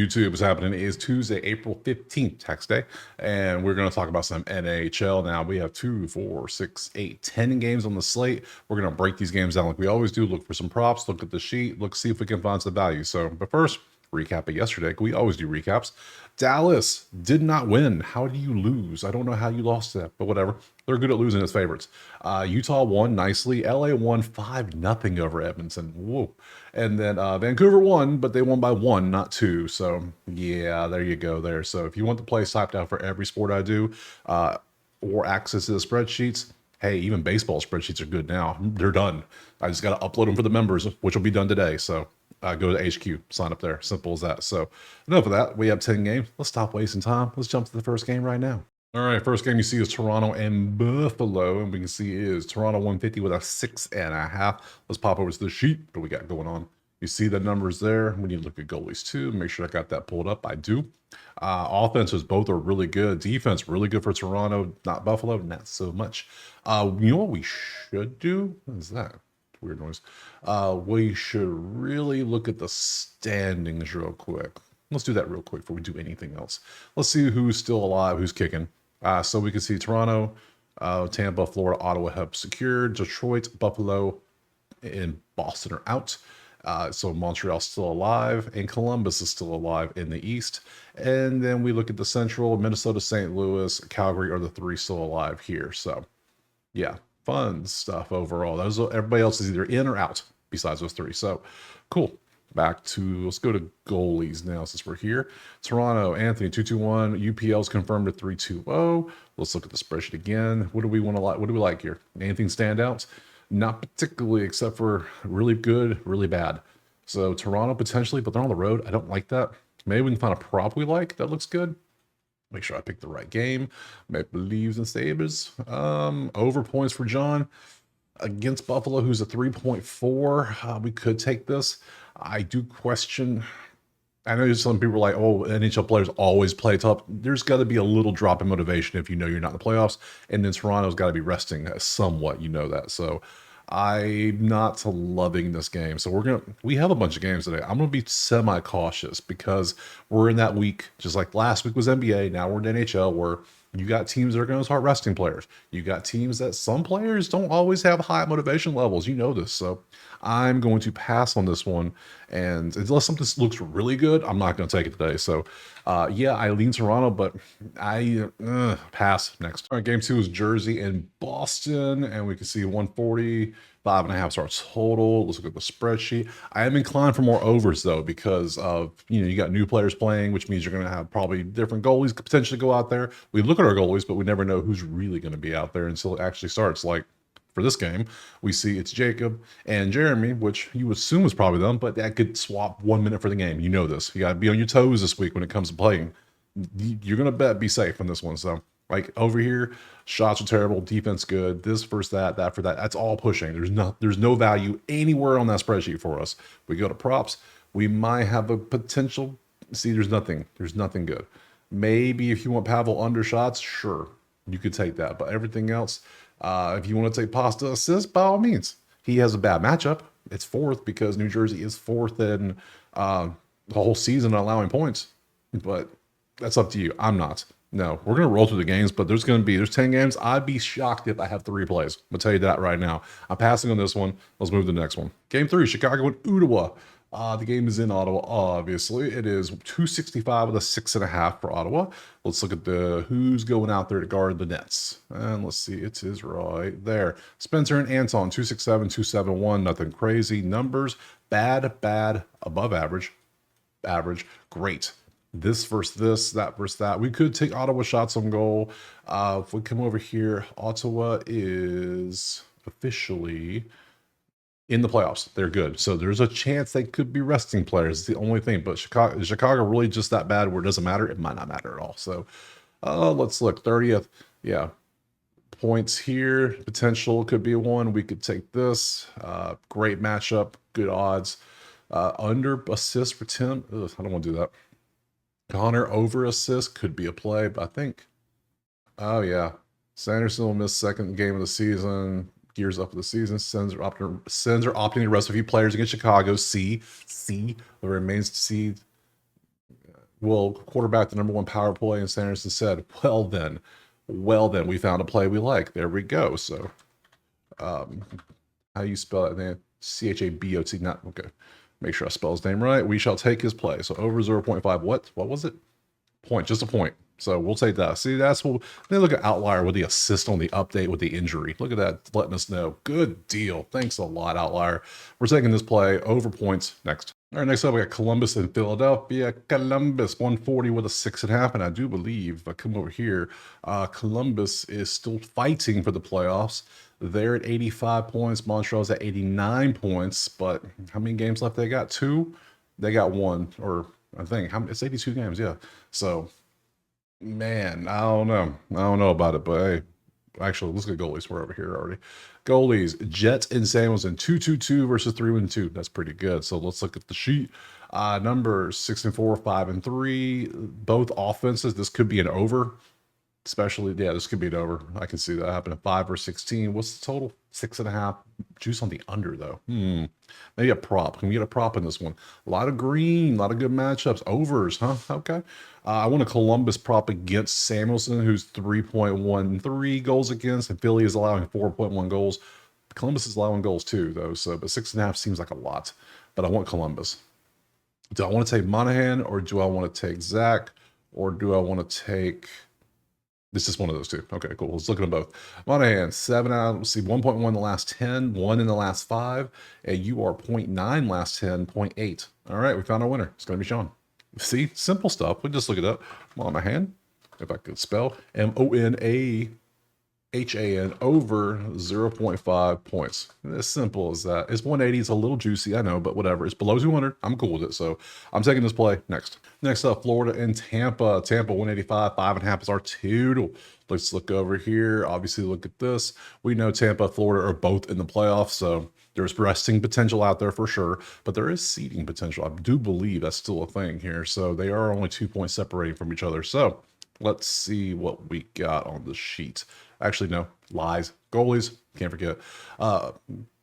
YouTube is happening. It is Tuesday, April 15th, tax day, and we're going to talk about some NHL now. We have 2, 4, 6, 8, 10 games on the slate. We're going to break these games down like we always do, look for some props, look at the sheet, look, see if we can find some value. So, but first, recap it yesterday. We always do recaps. Dallas did not win. How do you lose? I don't know how you lost that, but whatever. They're good at losing as favorites. Utah won nicely. LA won 5-0 over Edmonton. Whoa. And then Vancouver won, but they won by 1, not 2. So yeah, there you go there. So if you want the play typed out for every sport I do, or access to the spreadsheets, hey, even baseball spreadsheets are good now. They're done. I just got to upload them for the members, which will be done today. So go to HQ, sign up there. Simple as that. So enough of that. We have 10 games. Let's stop wasting time. Let's jump to the first game right now. All right, first game you see is Toronto and Buffalo, and we can see is Toronto 150 with a 6.5. Let's pop over to the sheet. What do we got going on? You see the numbers there. We need to look at goalies too. Make sure I got that pulled up. I do. Offenses, both are really good. Defense, really good for Toronto. Not Buffalo, not so much. You know what we should do? What is that? Weird noise. We should really look at the standings real quick. Let's do that real quick before we do anything else. Let's see who's still alive, who's kicking. So we can see Toronto, Tampa, Florida, Ottawa have secured. Detroit, Buffalo, and Boston are out. So Montreal's still alive, and Columbus is still alive in the East. And then we look at the Central, Minnesota, St. Louis, Calgary are the 3 still alive here. So yeah, fun stuff overall. Everybody else is either in or out besides those 3. So cool. Back to, let's go to goalies now since we're here. Toronto, Anthony, 221. UPL's confirmed at 320. Let's look at the spreadsheet again. What do we want to like? What do we like here? Anything stand out? Not particularly, except for really good, really bad. So Toronto potentially, but they're on the road. I don't like that. Maybe we can find a prop we like that looks good. Make sure I pick the right game. Maple Leafs and Sabres. Over points for John against Buffalo, who's a 3.4. We could take this. I do question. I know some people are like, oh, NHL players always play tough. There's got to be a little drop in motivation if you know you're not in the playoffs. And then Toronto's got to be resting somewhat. You know that. So I'm not loving this game. So we have a bunch of games today. I'm going to be semi-cautious because we're in that week, just like last week was NBA. Now we're in NHL where you got teams that are going to start resting players. You got teams that some players don't always have high motivation levels. You know this. So I'm going to pass on this one. And unless something looks really good, I'm not going to take it today. So yeah, I lean Toronto, but I pass next. All right, game 2 is Jersey and Boston. And we can see 140. 5.5 our total. Let's look at the spreadsheet. I am inclined for more overs though, because of, you got new players playing, which means you're going to have probably different goalies could potentially go out there. We look at our goalies, but we never know who's really going to be out there until it actually starts. Like for this game, we see it's Jacob and Jeremy, which you assume is probably them, but that could swap 1 minute for the game. You know this. You got to be on your toes this week when it comes to playing. You're going to be safe on this one. So like over here, shots are terrible, defense good, this versus that, that for that. That's all pushing. There's no value anywhere on that spreadsheet for us. We go to props, we might have a potential. See, there's nothing good. Maybe if you want Pavel under shots, sure, you could take that. But everything else, if you want to take Pasta assist, by all means. He has a bad matchup. It's 4th because New Jersey is 4th in the whole season allowing points. But that's up to you. I'm not. No, we're going to roll through the games, but there's 10 games. I'd be shocked if I have 3 plays. I'm going to tell you that right now. I'm passing on this one. Let's move to the next one. Game 3, Chicago and Ottawa. The game is in Ottawa, obviously. It is 265 with a 6.5 for Ottawa. Let's look at who's going out there to guard the nets. And let's see, it is right there. Spencer and Anton, 267, 271, nothing crazy. Numbers, bad, above average, great. This versus this, that versus that. We could take Ottawa shots on goal. If we come over here, Ottawa is officially in the playoffs. They're good. So there's a chance they could be resting players. It's the only thing. But Chicago really just that bad where it doesn't matter? It might not matter at all. So let's look. 30th. Yeah. Points here. Potential could be one. We could take this. Great matchup. Good odds. Under assist for Tim. Ugh, I don't want to do that. Connor over assist could be a play, but I think, oh yeah, Sanderson will miss 2nd game of the season. Gears up for the season. Sens are opting to rest a few players against Chicago. The remains to see. Well, quarterback, the number one power play, and Sanderson said, well then, we found a play we like. There we go. So, um, how you spell it, man? Chabot, not okay. Make sure I spell his name right. We shall take his play. So over 0.5. What was it? Point, just a point. So we'll take that. See, that's what they look at Outlier with the assist on the update with the injury. Look at that, letting us know. Good deal. Thanks a lot, Outlier. We're taking this play over points next. All right, next up we got Columbus and Philadelphia. Columbus 140 with a 6.5, and I do believe if I come over here, Columbus is still fighting for the playoffs. They're at 85 points. Montreal's at 89 points, but how many games left they got? 2? They got 1, or I think it's 82 games, yeah. So, man, I don't know. I don't know about it, but hey, actually, let's get goalies. We're over here already. Goalies, Jets and Samuelson, 2-2-2 versus 3-2. That's pretty good. So let's look at the sheet. Numbers 6-4, 5-3. Both offenses. This could be an over. Especially, yeah, this could be an over. I can see that happen at 5 or 16. What's the total? 6.5. Juice on the under, though. Maybe a prop. Can we get a prop in this one? A lot of green, a lot of good matchups. Overs, huh? Okay. I want a Columbus prop against Samuelson, who's 3.13 goals against, and Philly is allowing 4.1 goals. Columbus is allowing goals too, though. So, but 6.5 seems like a lot. But I want Columbus. Do I want to take Monahan, or do I want to take Zach, or do I want to take? This is one of those two. Okay, cool. Let's look at them both. Monahan, 7 out. Let's see, 1.1 in the last 10, 1 in the last 5, and you are 0.9 last 10, 0.8. All right, we found our winner. It's going to be Sean. See, simple stuff. We just look it up. Monahan, if I could spell, Monahan over 0.5 points. As simple as that. It's 180. It's a little juicy, I know, but whatever. It's below 200. I'm cool with it. So I'm taking this play next. Next up, Florida and Tampa. Tampa 185, 5.5 is our total. Let's look over here. Obviously, look at this. We know Tampa, Florida are both in the playoffs, so there's resting potential out there for sure, but there is seeding potential. I do believe that's still a thing here. So they are only 2 points separating from each other. So let's see what we got on the sheet. Actually, no, lies. Goalies, can't forget.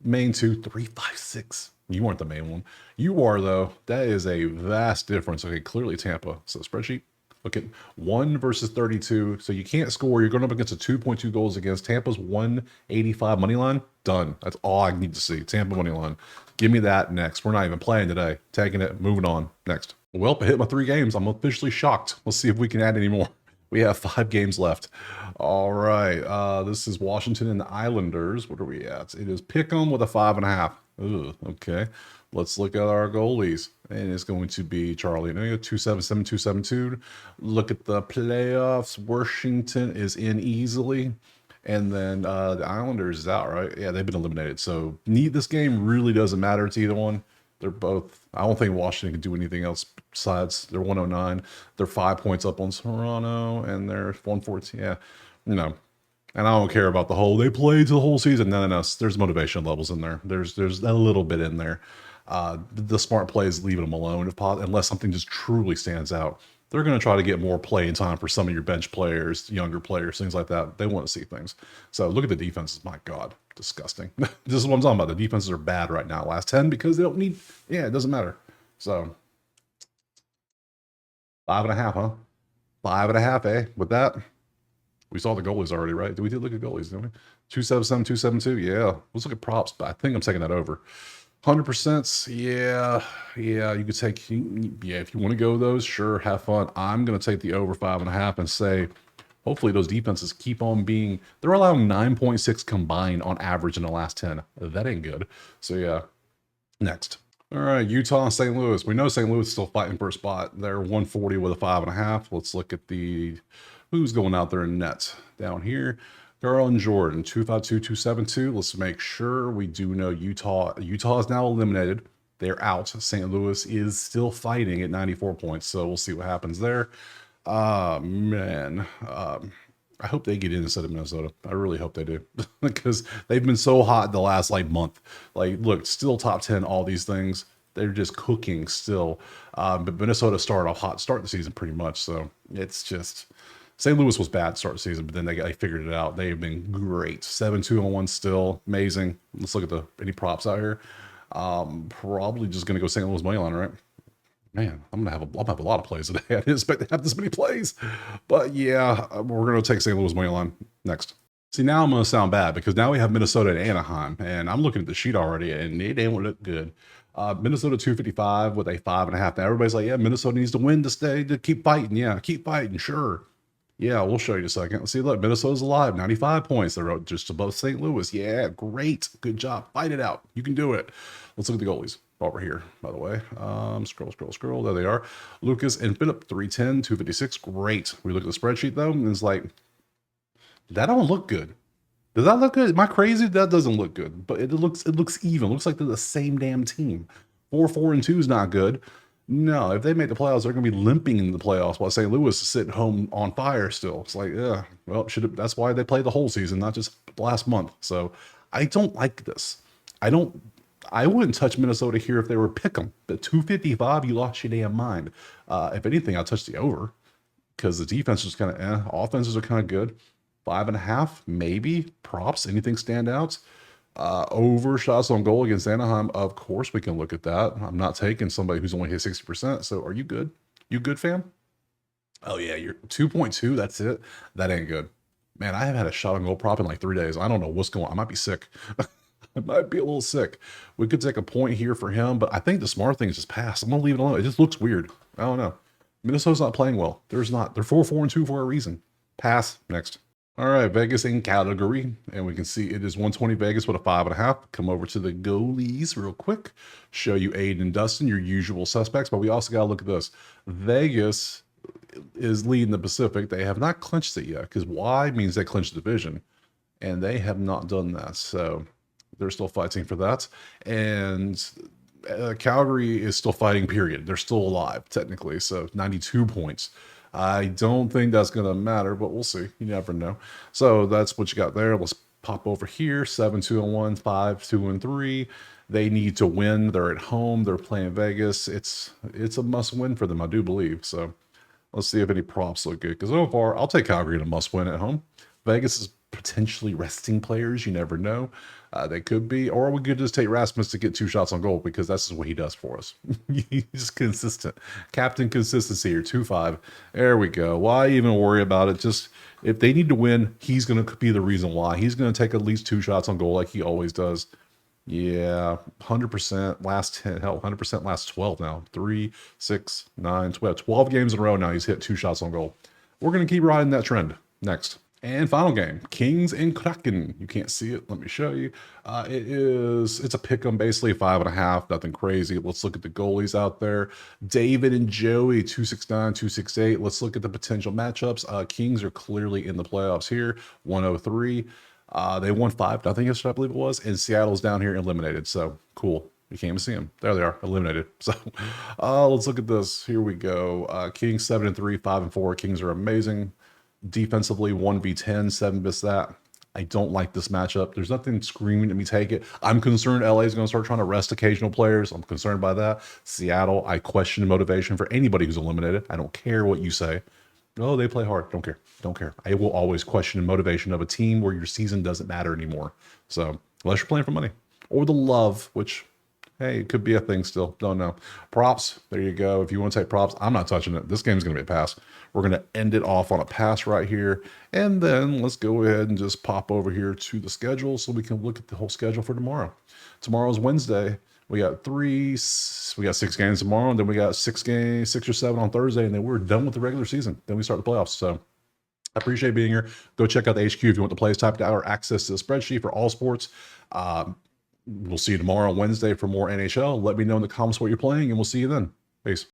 Main 2, 3, 5, 6. You weren't the main one. You are, though. That is a vast difference. Okay, clearly Tampa. So spreadsheet, look at 1 versus 32. So you can't score. You're going up against a 2.2 goals against. Tampa's 185 money line. Done. That's all I need to see. Tampa money line. Give me that next. We're not even playing today. Taking it. Moving on. Next. Well, I hit my 3 games. I'm officially shocked. Let's see if we can add any more. We have 5 games left. All right. This is Washington and the Islanders. What are we at? It is Pick'em with a 5.5. Ooh, okay. Let's look at our goalies. And it's going to be Charlie. 277, 272. Look at the playoffs. Washington is in easily. And then the Islanders is out, right? Yeah, they've been eliminated. So this game really doesn't matter to either one. They're both, I don't think Washington can do anything else besides they're 109. They're 5 points up on Toronto, and they're 114. Yeah, you know, and I don't care about the whole, they played the whole season. No, there's motivation levels in there. There's a little bit in there. The smart play is leaving them alone unless something just truly stands out. They're going to try to get more playing time for some of your bench players, younger players, things like that. They want to see things. So look at the defenses. My God, disgusting. This is what I'm talking about. The defenses are bad right now. Last 10 because they don't need, yeah, it doesn't matter. So 5.5, huh? 5.5, eh? With that, we saw the goalies already, right? We did look at goalies, didn't we? 277, 272. Yeah. Let's look at props, but I think I'm taking that over. 100%, yeah, you could take, yeah, if you want to go those, sure, have fun. I'm going to take the over 5.5 and say, hopefully those defenses keep on being, they're allowing 9.6 combined on average in the last 10. That ain't good. So yeah, next. All right, Utah and St. Louis. We know St. Louis is still fighting for a spot. They're 140 with a 5.5. Let's look at who's going out there in net down here. Carl and Jordan, 252, 272. Let's make sure we do know Utah. Utah is now eliminated. They're out. St. Louis is still fighting at 94 points. So we'll see what happens there. Man. I hope they get in instead of Minnesota. I really hope they do. Because they've been so hot the last month. Look, still top 10, all these things. They're just cooking still. But Minnesota started off hot, start the season pretty much. So it's just... St. Louis was bad to start the season, but then they figured it out. They've been great. 7-2-1 still. Amazing. Let's look at any props out here. Probably just going to go St. Louis money line, right? Man, I'll have a lot of plays today. I didn't expect to have this many plays. But yeah, we're going to take St. Louis money line next. See, now I'm going to sound bad because now we have Minnesota and Anaheim, and I'm looking at the sheet already, and it ain't look good. Minnesota 255 with a 5.5. Now everybody's like, yeah, Minnesota needs to win to stay, to keep fighting. Yeah, keep fighting, sure. Yeah, we'll show you in a second. Let's see, look, Minnesota's alive, 95 points. They're just above St. Louis. Yeah, great. Good job. Fight it out. You can do it. Let's look at the goalies over here, by the way. Scroll. There they are. Lucas and Phillip, 310, 256. Great. We look at the spreadsheet, though, and it's like, that don't look good. Does that look good? Am I crazy? That doesn't look good, but it looks even. It looks like they're the same damn team. 4-4-2 is not good. No, if they make the playoffs, they're going to be limping in the playoffs while St. Louis is sitting home on fire still. It's like, yeah, well, that's why they play the whole season, not just last month. So I don't like this. I wouldn't touch Minnesota here if they were pick 'em. But 255, you lost your damn mind. If anything, I'll touch the over because the defense is kind of offenses are kind of good. 5.5, maybe. Props, anything stand out? Over shots on goal against Anaheim. Of course, we can look at that. I'm not taking somebody who's only hit 60%. So are you good? You good, fam? Oh, yeah, you're 2.2. That's it. That ain't good. Man, I haven't had a shot on goal prop in like 3 days. I don't know what's going on. I might be sick. I might be a little sick. We could take a point here for him, but I think the smart thing is just pass. I'm going to leave it alone. It just looks weird. I don't know. Minnesota's not playing well. They're 4-4-2 for a reason. Pass. Next. All right, Vegas in category, and we can see it is 120 Vegas with a 5.5. Come over to the goalies real quick. Show you Aiden and Dustin, your usual suspects, but we also got to look at this. Vegas is leading the Pacific. They have not clinched it yet because Y means they clinched the division, and they have not done that. So they're still fighting for that. And Calgary is still fighting, period. They're still alive, technically. So 92 points. I don't think that's going to matter, but we'll see. You never know. So that's what you got there. Let's pop over here. 7-2-1, 5-2-3. They need to win. They're at home. They're playing Vegas. It's a must-win for them, I do believe. So let's see if any props look good. Because so far, I'll take Calgary in a must-win at home. Vegas is potentially resting players. You never know. They could be. Or we could just take Rasmus to get 2 shots on goal because that's what he does for us. He's consistent. Captain consistency here, 2-5. There we go. Why even worry about it? Just if they need to win, he's going to be the reason why. He's going to take at least 2 shots on goal like he always does. Yeah, 100% last 10, hell, 100% last 12 now. 3, 6, 9, 12. 12 games in a row now he's hit 2 shots on goal. We're going to keep riding that trend. Next. And final game, Kings and Kraken. You can't see it. Let me show you. It's a pick 'em, basically 5.5. Nothing crazy. Let's look at the goalies out there. David and Joey, 269, 268. Let's look at the potential matchups. Kings are clearly in the playoffs here. 103. They won 5-0 yesterday, I believe it was. And Seattle's down here eliminated. So cool. You can't even see them. There they are, eliminated. So let's look at this. Here we go. Kings 7-3, 5-4. Kings are amazing. Defensively, 1v10, 7 bis that. I don't like this matchup. There's nothing screaming at me take it. I'm concerned LA is going to start trying to rest occasional players. I'm concerned by that. Seattle, I question motivation for anybody who's eliminated. I don't care what you say. Oh, they play hard. Don't care. Don't care. I will always question the motivation of a team where your season doesn't matter anymore. So unless you're playing for money or the love, which, hey, it could be a thing still. Don't know. Props. There you go. If you want to take props, I'm not touching it. This game's going to be a pass. We're going to end it off on a pass right here. And then let's go ahead and just pop over here to the schedule so we can look at the whole schedule for tomorrow. Tomorrow's Wednesday. We got 6 games tomorrow, and then we got 6 or 7 on Thursday, and then we're done with the regular season. Then we start the playoffs. So I appreciate being here. Go check out the HQ if you want the plays typed out or access to the spreadsheet for all sports. We'll see you tomorrow, Wednesday, for more NHL. Let me know in the comments what you're playing, and we'll see you then. Peace.